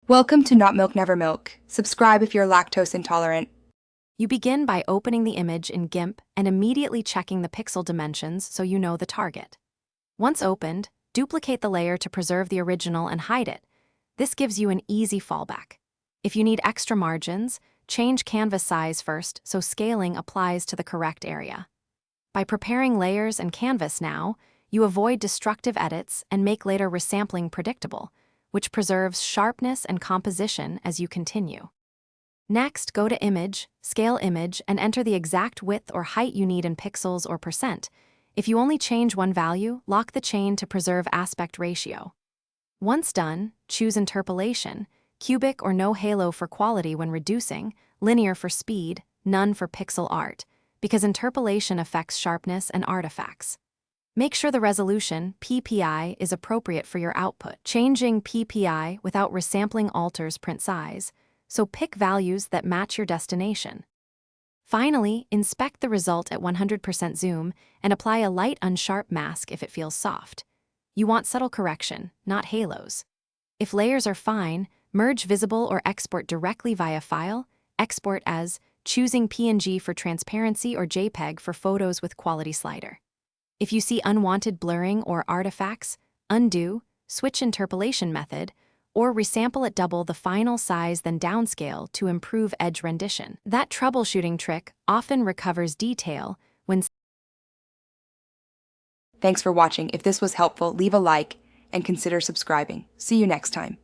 Welcome to Not Milk Never Milk. Subscribe if you're lactose intolerant. You begin by opening the image in Gimp and immediately checking the pixel dimensions so you know the target. Once opened, duplicate the layer to preserve the original and hide it. This gives you an easy fallback. If you need extra margins, change canvas size first so scaling applies to the correct area. By preparing layers and canvas now, you avoid destructive edits and make later resampling predictable, which preserves sharpness and composition as you continue. Next, go to Image, Scale Image, and enter the exact width or height you need in pixels or percent. If you only change one value, lock the chain to preserve aspect ratio. Once done, choose Interpolation, cubic or no halo for quality when reducing, linear for speed, none for pixel art, because interpolation affects sharpness and artifacts. Make sure the resolution, PPI, is appropriate for your output. Changing PPI without resampling alters print size, so pick values that match your destination. Finally, inspect the result at 100% zoom and apply a light unsharp mask if it feels soft. You want subtle correction, not halos. If layers are fine, merge visible or export directly via File, export as, choosing PNG for transparency or JPEG for photos with quality slider. If you see unwanted blurring or artifacts, undo, switch interpolation method, or resample at double the final size then downscale to improve edge rendition. That troubleshooting trick often recovers detail when... Thanks for watching. If this was helpful, leave a like and consider subscribing. See you next time.